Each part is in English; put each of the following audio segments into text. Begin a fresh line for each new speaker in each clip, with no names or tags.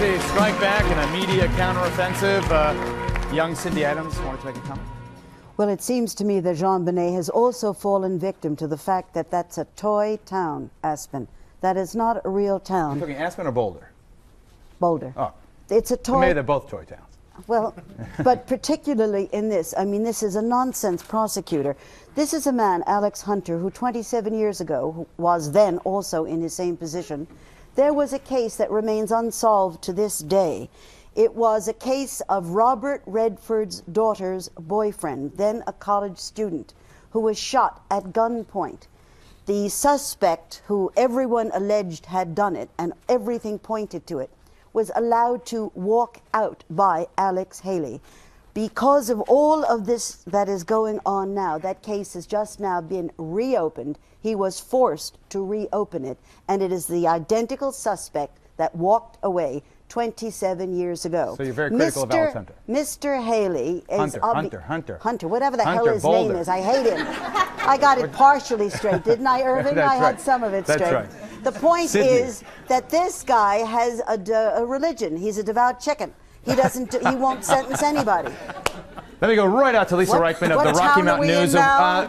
The strike back and a media counteroffensive. Young Cindy Adams wanted to make a comment.
Well, it seems to me that JonBenét has also fallen victim to the fact that that's a toy town, Aspen. That is not a real town.
You're talking Aspen or Boulder?
Boulder.
Oh.
It's a toy.
Maybe they're both toy towns.
Well, but particularly in this, I mean, this is a nonsense prosecutor. This is a man, Alex Hunter, who 27 years ago who was then also in his same position. There was a case that remains unsolved to this day. It was a case of Robert Redford's daughter's boyfriend, then a college student, who was shot at gunpoint. The suspect, who everyone alleged had done it, and everything pointed to it, was allowed to walk out by Alex Haley. Because of all of this that is going on now, that case has just now been reopened. He was forced to reopen it, and it is the identical suspect that walked away 27 years ago.
So you're very critical of Alex Hunter.
Mr. Haley is...
Hunter,
whatever the hell his
Boulder.
name is. I hate him. I got it partially straight, didn't I, Irving?
That's
I had
right.
some of it
That's
straight.
right.
The point
Sydney.
is that this guy has a religion. He's a devout chicken. He doesn't. He won't sentence anybody.
Let me go right out to Lisa Reichman of the Rocky Mountain News.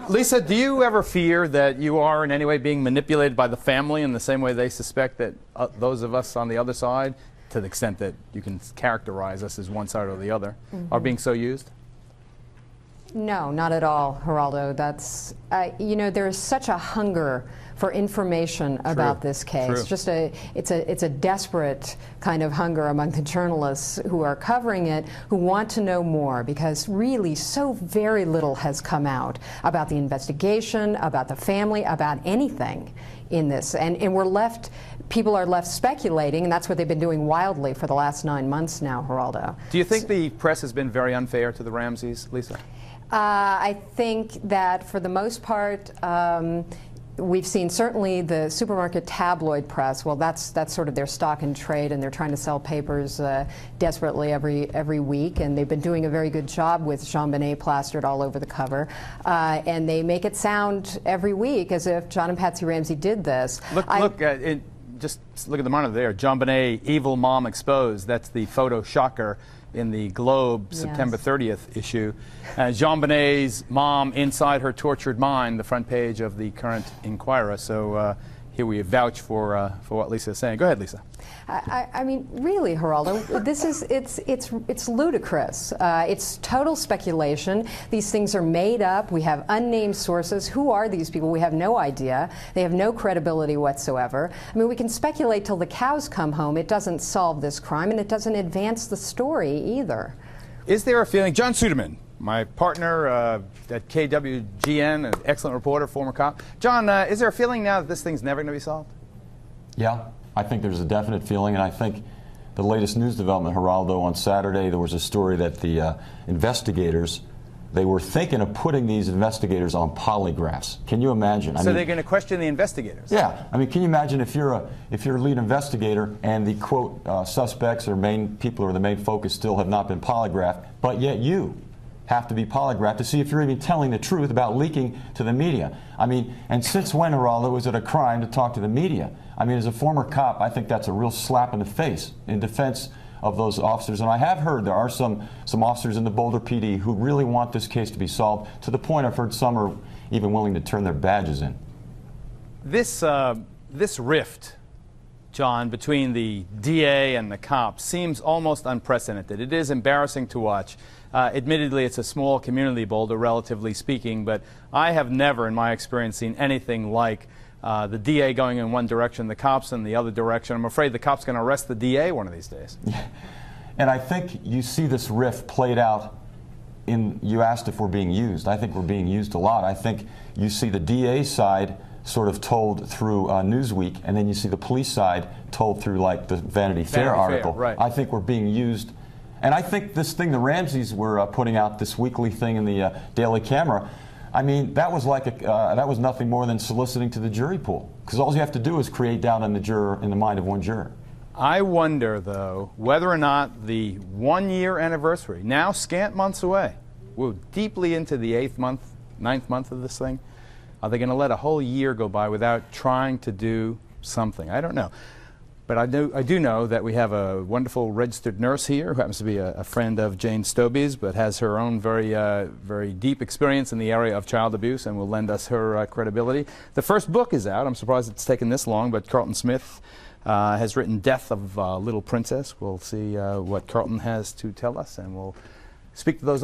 Lisa, do you ever fear that you are in any way being manipulated by the family in the same way they suspect that those of us on the other side, to the extent that you can characterize us as one side or the other, are being so used?
No, not at all, Geraldo. That's, you know, there is such a hunger for information about this case. Just it's a desperate kind of hunger among the journalists who are covering it, who want to know more, because really so very little has come out about the investigation, about the family, about anything in this. And we're left, people are left speculating, and that's what they've been doing wildly for the last 9 months now, Geraldo.
Do you think the press has been very unfair to the Ramseys, Lisa?
I think that for the most part, we've seen certainly the supermarket tabloid press. Well, that's sort of their stock in trade, and they're trying to sell papers desperately every week, and they've been doing a very good job with JonBenét plastered all over the cover, and they make it sound every week as if John and Patsy Ramsey did this.
Just look at the monitor there. JonBenét, evil mom exposed. That's the photo shocker in the Globe September 30th issue. JonBenét's mom inside her tortured mind, the front page of the current Inquirer. So here we vouch for what Lisa is saying. Go ahead, Lisa.
I mean, really, Geraldo, this is it's ludicrous. It's total speculation. These things are made up. We have unnamed sources. Who are these people? We have no idea. They have no credibility whatsoever. I mean, we can speculate till the cows come home. It doesn't solve this crime, and it doesn't advance the story either.
Is there a feeling, John Suderman, my partner at KWGN, an excellent reporter, former cop. John, is there a feeling now that this thing's never going to be solved?
Yeah, I think there's a definite feeling, and I think the latest news development, Geraldo, on Saturday, there was a story that the investigators, they were thinking of putting these investigators on polygraphs. Can you imagine?
So they're going to question the investigators?
Yeah. I mean, can you imagine if you're a lead investigator and the, quote, suspects or main people or the main focus still have not been polygraphed, but yet you have to be polygraphed to see if you're even telling the truth about leaking to the media. I mean, and since when, Geraldo, is it a crime to talk to the media? I mean, as a former cop, I think that's a real slap in the face in defense of those officers. And I have heard there are some officers in the Boulder PD who really want this case to be solved, to the point I've heard some are even willing to turn their badges in.
This rift, John, between the DA and the cops seems almost unprecedented. It is embarrassing to watch. Admittedly, it's a small community, Boulder, relatively speaking, but I have never, in my experience, seen anything like the DA going in one direction, the cops in the other direction. I'm afraid the cops going to arrest the DA one of these days.
Yeah. And I think you see this rift played out in, you asked if we're being used. I think we're being used a lot. I think you see the DA side sort of told through Newsweek, and then you see the police side told through like the Vanity Fair article.
Right.
I think we're being used. And I think this thing the Ramseys were putting out, this weekly thing in the Daily Camera, I mean, that was like that was nothing more than soliciting to the jury pool, because all you have to do is create doubt in the mind of one juror.
I wonder, though, whether or not the 1-year anniversary, now scant months away, we're deeply into the 8th month, 9th month of this thing. Are they going to let a whole year go by without trying to do something? I don't know. But I do know that we have a wonderful registered nurse here who happens to be a friend of Jane Stobie's, but has her own very deep experience in the area of child abuse and will lend us her credibility. The first book is out. I'm surprised it's taken this long, but Carlton Smith has written Death of Little Princess. We'll see what Carlton has to tell us, and we'll speak to those